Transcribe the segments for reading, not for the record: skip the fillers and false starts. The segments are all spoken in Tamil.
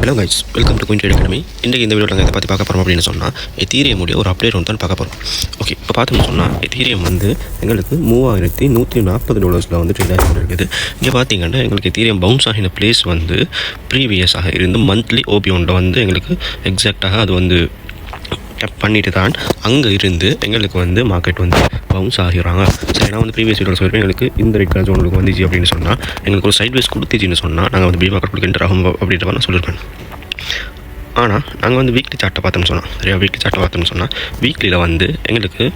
Hello guys, welcome to queen academy. இன்றைக்கு இந்த வீடியோவில் நாங்கள் இதை பற்றி பார்க்க போகிறோம் அப்படின்னு சொன்னால் எத்தீரியம் உடைய ஒரு அப்டேட் வந்து தான் பார்க்க போகிறோம். ஓகே, இப்போ பார்த்தோம்னு சொன்னால் எத்தீரியம் வந்து எங்களுக்கு $3140 வந்து ட்ரேட் ஆகி இருக்குது. இங்கே பார்த்தீங்கன்னா எங்களுக்கு எத்தீரியம் பவுன்ஸ் ஆகின பிளேஸ் வந்து ப்ரீவியஸாக இருந்து மந்த்லி ஓபியோனில் வந்து எங்களுக்கு எக்ஸாக்டாக அது வந்து பண்ணிட்டு தான் அங்கே இருந்து எங்களுக்கு வந்து மார்க்கெட் வந்து பவுன்ஸ் ஆகிறாங்க. சரி, நான் வந்து ப்ரீவியஸ் வீடியோவில் சொல்லியிருப்பேன் எங்களுக்கு இந்த ரெட் கலர் ஜோனுக்கு வந்துச்சு அப்படின்னு சொன்னால் எங்களுக்கு ஒரு சைட் வைஸ் கொடுத்துச்சின்னு சொன்னால் நாங்கள் வந்து பி மார்க்கெட் கொடுக்கின்ற ஆகும் அப்படின்ற மாதிரி நான் சொல்லியிருப்பேன். ஆனால் நாங்கள் வந்து வீக்லி சார்ட்டை பார்த்தோம்னு சொன்னால் சரியா, வீக்லி சார்ட்டை பார்த்தோம்னு சொன்னால் வீக்லியில் வந்து எங்களுக்கு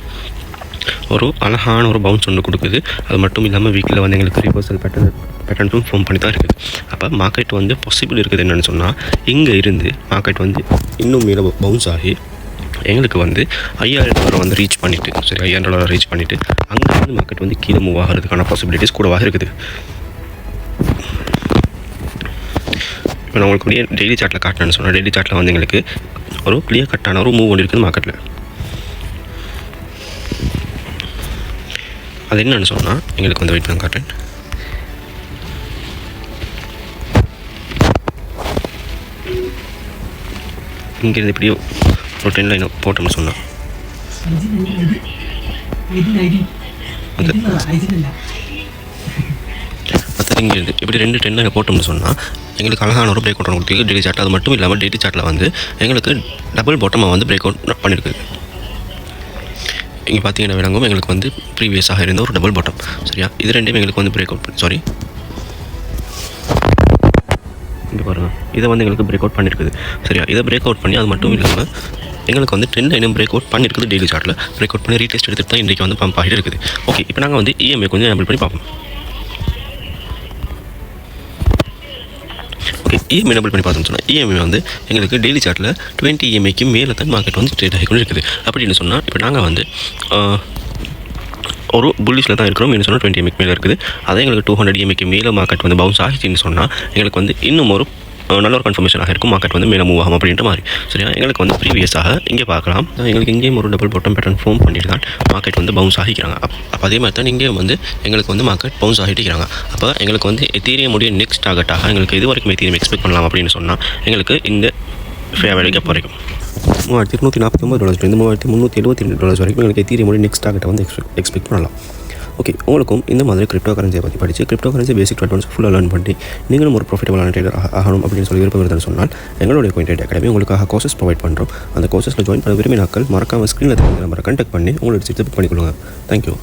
ஒரு அழகான ஒரு பவுன்ஸ் ஒன்று கொடுக்குது. அது மட்டும் இல்லாமல் வீக்கில் வந்து எங்களுக்கு ரிவர்சல் பேட்டர்னும் ஃபார்ம் பண்ணி தான் இருக்குது. அப்போ மார்க்கெட் வந்து பாசிபிள் இருக்குது என்னென்னு சொன்னால் இங்கே இருந்து மார்க்கெட் வந்து இன்னும் மேலே பவுன்ஸ் ஆகி எங்களுக்கு வந்து $5000 வந்து ரீச் பண்ணிவிட்டு சரி $5000 ரீச் பண்ணிவிட்டு அங்கே வந்து மார்க்கெட் வந்து கீழே மூவ் ஆகிறதுக்கான பாசிபிலிட்டிஸ் கூடவாக இருக்குது. இப்போ நான் உங்களுக்கு டெய்லி சார்ட்டில் காட்டினேன்னு சொன்னால் டெய்லி சார்ட்டில் வந்து எங்களுக்கு ஒரு கிளியர் கட்டான ஒரு மூவ் ஒன்று இருக்குது மார்க்கெட்டில். அது என்னென்னு சொன்னால் எங்களுக்கு வந்து வெயிட் பண்ண காட்டுறேன். இங்கேருந்து இப்படியோ ஒரு 10 லைன் போட்டோம்னு சொன்னால் அது இங்கேருந்து இப்படி 2 10 லைனை போட்டோம்னு சொன்னால் எங்களுக்கு அழகான ஒரு பிரேக் அவுட் கொடுத்து டெய்லி சார்ட். அது மட்டும் இல்லாமல் டெய்லி சார்ட்டில் வந்து எங்களுக்கு டபுள் பாட்டமாக வந்து பிரேக் அவுட் பண்ணியிருக்குது. இங்கே பார்த்தீங்கன்னா விளங்கும் எங்களுக்கு வந்து ப்ரீவியஸாக இருந்த ஒரு டபுள் பாட்டம் சரியா. இது ரெண்டுமே எங்களுக்கு வந்து பிரேக் அவுட் பண்ணி இங்கே பாருங்கள், இதை வந்து எங்களுக்கு பிரேக் அவுட் பண்ணியிருக்குது சரியா. இதை பிரேக் அவுட் பண்ணி அது மட்டும் இல்லாமல் எங்களுக்கு வந்து 10 லைனும் பிரேக் அவுட் பண்ணியிருக்குது. டெய்லி சார்ட்டில் பிரேக் அவுட் பண்ணி ரீடெஸ்ட் எடுத்துகிட்டு தான் இன்றைக்கி வந்து பம்ப் ஆகிட்டு இருக்குது. ஓகே, இப்போ நாங்கள் வந்து இஎம்ஐ கொஞ்சம் எனபிள் பண்ணி பார்ப்போம். ஓகே, இஎம்ஐ எனபிள் பண்ணி பார்த்தோம்னு சொன்னால் இஎம்ஐ வந்து எங்களுக்கு டெய்லி சார்ட்டில் 20 இஎம்ஐக்கு மேலே தான் மார்க்கெட் வந்து ட்ரேட் ஆகிக்கொண்டு இருக்குது. அப்படின்னு சொன்னால் இப்போ நாங்கள் வந்து ஒரு புல்லிஷில் தான் இருக்கிறோம். என்ன சொன்னால் 20 இஎம்ஐக்கு மேலே இருக்குது. அதே எங்களுக்கு 200 இஎம்ஐக்கு மேலே மார்க்கெட் வந்து பவுன்ஸ் ஆகிடுச்சின்னு சொன்னால் எங்களுக்கு வந்து இன்னும் ஒரு நல்ல ஒரு கன்ஃபர்மேஷனாக இருக்கும் மார்க்கெட் வந்து மேலே மூவ் ஆகும் அப்படின்ற மாதிரி சரியா. எங்களுக்கு வந்து ப்ரீவியஸாக இங்கே பார்க்கலாம், எங்களுக்கு இங்கேயும் ஒரு டபுள் பாட்டம் பேட்டர்ன் ஃபார்ம் பண்ணிட்டு தான் மார்க்கெட் வந்து பவுன்ஸ் ஆகிக்கிறாங்க. அப்போ அதே மாதிரி தான் இங்கேயும் வந்து எங்களுக்கு வந்து மார்க்கெட் பவுன்ஸ் ஆகிட்டுக்கிறாங்க. அப்போ எங்களுக்கு வந்து எத்தீரியமுடைய நெக்ஸ்ட் டார்கெட்டாக எங்களுக்கு இது வரைக்கும் எத்தீரியம் எக்ஸ்பெக்ட் பண்ணலாம் அப்படின்னு சொன்னால் எங்களுக்கு இந்த ஃபேவரட் கேப் வரைக்கும் $3249 $3372 வரைக்கும் எங்களுக்கு எத்தீரியமுடைய நெக்ஸ்ட் டார்கெட்டை வந்து எக்ஸ்பெக்ட் பண்ணலாம். ஓகே, உங்களுக்கும் இந்த மாதிரி கிரிப்டோ கரன்சியை பற்றி படித்து கிரிப்டோ கரன்சி பேசிக் அட்வான்ஸ் ஃபுல்லாக லேர்ன் பண்ணி நீங்களும் ஒரு ப்ராஃபிட்டபிளான ட்ரேடர் ஆகணும் அப்படின்னு சொல்லி விருப்பம் இருந்தாலும் சொன்னால் எங்களுடைய குயின் அகாடமி உங்களுக்காக கோர்சஸ் ப்ரொவைட் பண்ணுறோம். அந்த கோர்சஸில் ஜாயின் பண்ண விரும்பினாக்கள் மறக்காமல் ஸ்க்ரீனில் தெரிஞ்ச நம்பரை கான்டாக்ட் பண்ணி உங்களோட சீட்டை புக் பண்ணிக்கொள்ளுங்க. தேங்க்யூ.